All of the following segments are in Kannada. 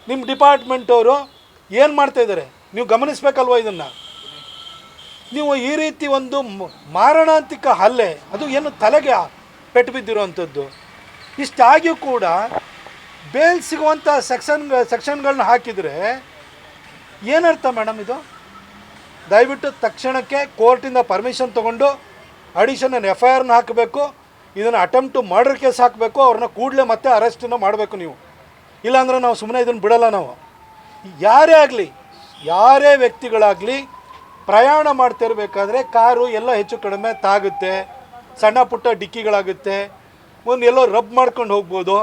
ನಿಮ್ಮ ಡಿಪಾರ್ಟ್ಮೆಂಟವರು ಏನು ಮಾಡ್ತಾಯಿದ್ದಾರೆ ನೀವು ಗಮನಿಸಬೇಕಲ್ವ ಇದನ್ನು. ನೀವು ಈ ರೀತಿ ಒಂದು ಮಾರಣಾಂತಿಕ ಹಲ್ಲೆ, ಅದು ಏನು ತಲೆಗೆ ಪೆಟ್ಟು ಬಿದ್ದಿರೋವಂಥದ್ದು, ಇಷ್ಟಾಗಿಯೂ ಕೂಡ ಬೇಲ್ ಸಿಗುವಂಥ ಸೆಕ್ಷನ್ಗಳನ್ನ ಹಾಕಿದರೆ ಏನರ್ಥ ಮೇಡಮ್ ಇದು? ದಯವಿಟ್ಟು ತಕ್ಷಣಕ್ಕೆ ಕೋರ್ಟಿಂದ ಪರ್ಮಿಷನ್ ತೊಗೊಂಡು ಅಡಿಷನಲ್ FIRನ ಹಾಕಬೇಕು, ಇದನ್ನು ಅಟೆಂಪ್ಟ್ ಟು ಮರ್ಡರ್ ಕೇಸ್ ಹಾಕಬೇಕು, ಅವ್ರನ್ನ ಕೂಡಲೇ ಮತ್ತೆ ಅರೆಸ್ಟನ್ನು ಮಾಡಬೇಕು ನೀವು. ಇಲ್ಲಾಂದ್ರೆ ನಾವು ಸುಮ್ಮನೆ ಇದನ್ನು ಬಿಡಲ್ಲ. ನಾವು ಯಾರೇ ಆಗಲಿ, ಯಾರೇ ವ್ಯಕ್ತಿಗಳಾಗಲಿ ಪ್ರಯಾಣ ಮಾಡ್ತಿರ್ಬೇಕಾದ್ರೆ ಕಾರು ಎಲ್ಲ ಹೆಚ್ಚು ಕಡಿಮೆ ತಾಗುತ್ತೆ, ಸಣ್ಣ ಪುಟ್ಟ ಡಿಕ್ಕಿಗಳಾಗುತ್ತೆ, ಒಂದು ಎಲ್ಲೋ ರಬ್ ಮಾಡ್ಕೊಂಡು ಹೋಗ್ಬೋದು.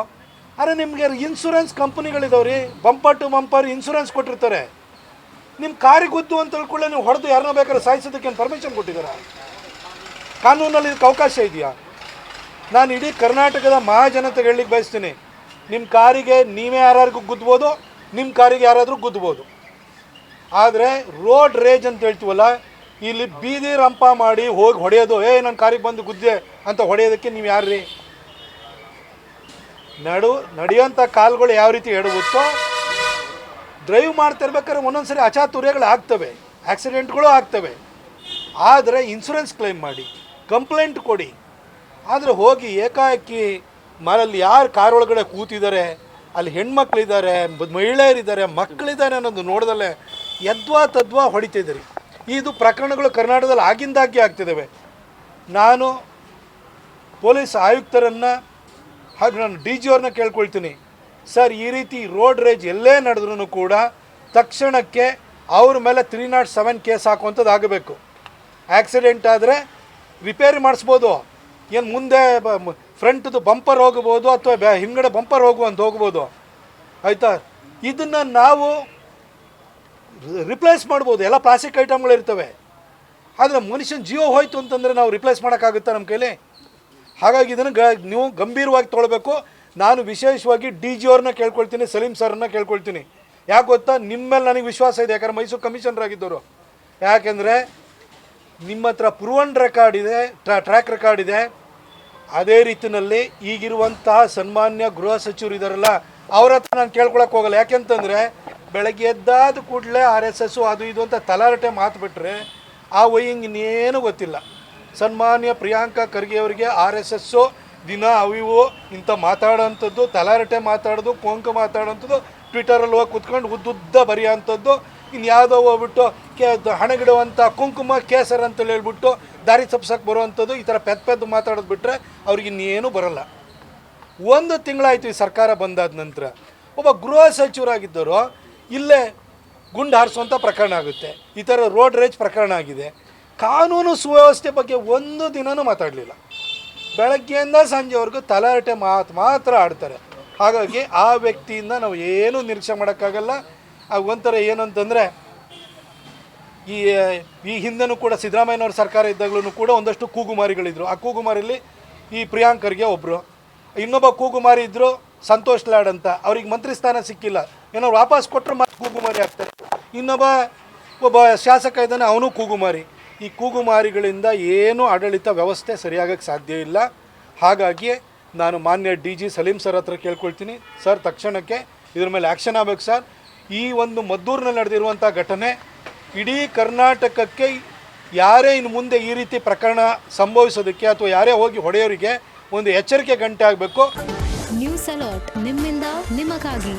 ಆದರೆ ನಿಮಗೆ ಇನ್ಶೂರೆನ್ಸ್ ಕಂಪ್ನಿಗಳಿದಾವ್ರಿ, ಬಂಪರ್ ಟು ಬಂಪರ್ ಇನ್ಶೂರೆನ್ಸ್ ಕೊಟ್ಟಿರ್ತಾರೆ. ನಿಮ್ಮ ಕಾರಿಗೆ ಗುದ್ದು ಅಂತ ತಿಳ್ಕೊಳ್ಳೆ ನೀವು ಹೊಡೆದು ಯಾರನ್ನ ಬೇಕಾದ್ರೆ ಸಾಯಿಸೋದಕ್ಕೆ ಪರ್ಮಿಷನ್ ಕೊಟ್ಟಿದ್ದಾರೆ? ಕಾನೂನಲ್ಲಿ ಇದಕ್ಕೆ ಅವಕಾಶ ಇದೆಯಾ? ನಾನು ಇಡೀ ಕರ್ನಾಟಕದ ಮಹಾಜನತೆಗೆ ಹೇಳಲಿಕ್ಕೆ ಬಯಸ್ತೀನಿ, ನಿಮ್ಮ ಕಾರಿಗೆ ನೀವೇ ಯಾರಿಗೂ ಗುದ್ಬೋದು, ನಿಮ್ಮ ಕಾರಿಗೆ ಯಾರಾದರೂ ಗುದ್ಬೋದು. ಆದರೆ ರೋಡ್ ರೇಜ್ ಅಂತ ಹೇಳ್ತೀವಲ್ಲ, ಇಲ್ಲಿ ಬೀದಿ ರಂಪ ಮಾಡಿ ಹೋಗಿ ಹೊಡೆಯೋದು, ನನ್ನ ಕಾರಿಗೆ ಬಂದು ಗುದ್ದೆ ಅಂತ ಹೊಡೆಯೋದಕ್ಕೆ ನೀವು ಯಾರ್ರೀ? ನಡೆಯೋಂಥ ಕಾಲುಗಳು ಯಾವ ರೀತಿ ಎಡಗುತ್ತೋ, ಡ್ರೈವ್ ಮಾಡ್ತಿರ್ಬೇಕಾದ್ರೆ ಒಂದೊಂದು ಸರಿ ಅಚಾತುರ್ಯಗಳು ಆಗ್ತವೆ, ಆಕ್ಸಿಡೆಂಟ್ಗಳು ಆಗ್ತವೆ. ಆದರೆ ಇನ್ಶೂರೆನ್ಸ್ ಕ್ಲೈಮ್ ಮಾಡಿ, ಕಂಪ್ಲೇಂಟ್ ಕೊಡಿ. ಆದರೆ ಹೋಗಿ ಏಕಾಏಕಿ ಮರಲ್ಲಿ ಯಾರು ಕಾರ್ ಒಳಗಡೆ ಕೂತಿದ್ದಾರೆ, ಅಲ್ಲಿ ಹೆಣ್ಮಕ್ಳಿದ್ದಾರೆ, ಮಹಿಳೆಯರಿದ್ದಾರೆ, ಮಕ್ಕಳಿದ್ದಾರೆ ಅನ್ನೋದು ನೋಡ್ದಲ್ಲೇ ಯದ್ವಾ ತದ್ವಾ ಹೊಡಿತಿದ್ದೀರಿ. ಇದು ಪ್ರಕರಣಗಳು ಕರ್ನಾಟಕದಲ್ಲಿ ಆಗಿಂದಾಗೆ ಆಗ್ತಿದ್ದಾವೆ. ನಾನು ಪೊಲೀಸ್ ಆಯುಕ್ತರನ್ನು ಹಾಗೂ ನಾನು DG ಅವ್ರನ್ನ ಕೇಳ್ಕೊಳ್ತೀನಿ, ಸರ್ ಈ ರೀತಿ ರೋಡ್ ರೇಜ್ ಎಲ್ಲೇ ನಡೆದ್ರೂ ಕೂಡ ತಕ್ಷಣಕ್ಕೆ ಅವ್ರ ಮೇಲೆ 307 ಕೇಸ್ ಹಾಕುವಂಥದ್ದು ಆಗಬೇಕು. ಆಕ್ಸಿಡೆಂಟ್ ಆದರೆ ರಿಪೇರಿ ಮಾಡಿಸ್ಬೋದು, ಏನು ಮುಂದೆ ಫ್ರಂಟ್ದು ಬಂಪರ್ ಹೋಗ್ಬೋದು ಅಥವಾ ಹಿಂಗಡೆ ಬಂಪರ್ ಹೋಗ್ಬೋದು, ಆಯಿತಾ? ಇದನ್ನು ನಾವು ರಿಪ್ಲೇಸ್ ಮಾಡ್ಬೋದು, ಎಲ್ಲ ಪ್ಲಾಸ್ಟಿಕ್ ಐಟಮ್ಗಳಿರ್ತವೆ. ಆದರೆ ಮನುಷ್ಯನ ಜೀವ ಹೋಯ್ತು ಅಂತಂದರೆ ನಾವು ರಿಪ್ಲೇಸ್ ಮಾಡೋಕ್ಕಾಗುತ್ತಾ ನಮ್ಮ ಕೈಲಿ? ಹಾಗಾಗಿ ಇದನ್ನು ನೀವು ಗಂಭೀರವಾಗಿ ತೊಗೊಳ್ಬೇಕು. ನಾನು ವಿಶೇಷವಾಗಿ DG ಅವ್ರನ್ನ ಕೇಳ್ಕೊಳ್ತೀನಿ, ಸಲೀಂ ಸರ್ನ ಕೇಳ್ಕೊಳ್ತೀನಿ. ಯಾಕೆ ಗೊತ್ತಾ, ನಿಮ್ಮ ಮೇಲೆ ನನಗೆ ವಿಶ್ವಾಸ ಇದೆ, ಯಾಕಂದ್ರೆ ಮೈಸೂರು ಕಮಿಷನರ್ ಆಗಿದ್ದವರು. ಯಾಕೆಂದರೆ ನಿಮ್ಮ ಹತ್ರ ಪ್ರೂವನ್ ರೆಕಾರ್ಡ್ ಇದೆ, ಟ್ರ್ಯಾಕ್ ರೆಕಾರ್ಡ್ ಇದೆ. ಅದೇ ರೀತಿಯಲ್ಲಿ ಈಗಿರುವಂತಹ ಸನ್ಮಾನ್ಯ ಗೃಹ ಸಚಿವರು ಇದ್ದಾರಲ್ಲ, ಅವ್ರ ಹತ್ರ ನಾನು ಕೇಳ್ಕೊಳಕ್ಕೆ ಹೋಗಲ್ಲ. ಯಾಕೆಂತಂದರೆ ಬೆಳಗ್ಗೆ ಎದ್ದಾದ ಕೂಡಲೇ RSS ಅದು ಇದು ಅಂತ ತಲಾರಟೆ ಮಾತು ಬಿಟ್ಟರೆ ಆ ವೈಯಿಂಗ್ ಇನ್ನೇನು ಗೊತ್ತಿಲ್ಲ. ಸನ್ಮಾನ್ಯ ಪ್ರಿಯಾಂಕಾ ಖರ್ಗೆ ಅವರಿಗೆ RSS ದಿನ ಅವಿವು ಇಂಥ ಮಾತಾಡೋಂಥದ್ದು, ತಲಾರಟೆ ಮಾತಾಡೋದು, ಕೊಂಕು ಮಾತಾಡೋಂಥದ್ದು, ಟ್ವಿಟರಲ್ಲಿ ಹೋಗಿ ಕುತ್ಕೊಂಡು ಉದ್ದುದ್ದ ಬರೆಯೋಂಥದ್ದು, ಇನ್ನು ಯಾವುದೋ ಹೋಗ್ಬಿಟ್ಟು ಹಣಗಿಡುವಂಥ ಕುಂಕುಮ ಕೇಸರ್ ಅಂತೇಳಿ ಹೇಳ್ಬಿಟ್ಟು ದಾರಿ ತಪ್ಸಕ್ಕೆ ಬರುವಂಥದ್ದು, ಈ ಥರ ಪೆದ್ದು ಮಾತಾಡೋದು ಬಿಟ್ಟರೆ ಅವ್ರಿಗೆ ಇನ್ನೇನು ಬರೋಲ್ಲ. 1 ತಿಂಗಳಾಯಿತು ಈ ಸರ್ಕಾರ ಬಂದಾದ ನಂತರ. ಒಬ್ಬ ಗೃಹ ಸಚಿವರಾಗಿದ್ದರು ಇಲ್ಲೇ ಗುಂಡು ಹಾರಿಸುವಂಥ ಪ್ರಕರಣ ಆಗುತ್ತೆ, ಈ ಥರ ರೋಡ್ ರೇಜ್ ಪ್ರಕರಣ ಆಗಿದೆ. ಕಾನೂನು ಸುವ್ಯವಸ್ಥೆ ಬಗ್ಗೆ ಒಂದು ದಿನವೂ ಮಾತಾಡಲಿಲ್ಲ. ಬೆಳಗ್ಗೆಯಿಂದ ಸಂಜೆವರೆಗೂ ತಲಾಟೆ ಮಾತ್ರ ಆಡ್ತಾರೆ. ಹಾಗಾಗಿ ಆ ವ್ಯಕ್ತಿಯಿಂದ ನಾವು ಏನೂ ನಿರೀಕ್ಷೆ ಮಾಡೋಕ್ಕಾಗಲ್ಲ. ಒಂಥರ ಏನಂತಂದರೆ ಈ ಹಿಂದೆನೂ ಕೂಡ ಸಿದ್ದರಾಮಯ್ಯನವ್ರ ಸರ್ಕಾರ ಇದ್ದಾಗಲೂ ಕೂಡ ಒಂದಷ್ಟು ಕೂಗುಮಾರಿಗಳಿದ್ರು. ಆ ಕೂಗುಮಾರಿಯಲ್ಲಿ ಈ ಪ್ರಿಯಾಂಕರ್ಗೆ ಒಬ್ಬರು, ಇನ್ನೊಬ್ಬ ಕೂಗುಮಾರಿ ಇದ್ದರು ಸಂತೋಷ್ ಲಾಡ್ ಅಂತ, ಅವ್ರಿಗೆ ಮಂತ್ರಿ ಸ್ಥಾನ ಸಿಕ್ಕಿಲ್ಲ, ಏನೋ ವಾಪಸ್ ಕೊಟ್ಟರೆ ಮತ್ತೆ ಕೂಗುಮಾರಿ ಆಗ್ತಾರೆ. ಒಬ್ಬ ಶಾಸಕ ಇದ್ದಾನೆ, ಅವನು ಕೂಗುಮಾರಿ. ಈ ಕೂಗುಮಾರಿಗಳಿಂದ ಏನೂ ಆಡಳಿತ ವ್ಯವಸ್ಥೆ ಸರಿಯಾಗಕ್ಕೆ ಸಾಧ್ಯ ಇಲ್ಲ. ಹಾಗಾಗಿ ನಾನು ಮಾನ್ಯ DG ಸಲೀಂ ಸರ್ ಹತ್ರ ಕೇಳ್ಕೊಳ್ತೀನಿ, ಸರ್ ತಕ್ಷಣಕ್ಕೆ ಇದ್ರ ಮೇಲೆ ಆ್ಯಕ್ಷನ್ ಆಗಬೇಕು ಸರ್. ಈ ಒಂದು ಮದ್ದೂರಿನಲ್ಲಿ ನಡೆದಿರುವಂಥ ಘಟನೆ ಇಡೀ ಕರ್ನಾಟಕಕ್ಕೆ ಯಾರೇ ಇನ್ನು ಮುಂದೆ ಈ ರೀತಿ ಪ್ರಕರಣ ಸಂಭವಿಸೋದಕ್ಕೆ ಅಥವಾ ಯಾರೇ ಹೋಗಿ ಹೊಡೆಯೋರಿಗೆ ಒಂದು ಎಚ್ಚರಿಕೆ ಗಂಟೆ ಆಗಬೇಕು. ನ್ಯೂಸ್ ಅಲರ್ಟ್, ನಿಮ್ಮಿಂದ ನಿಮಗಾಗಿ.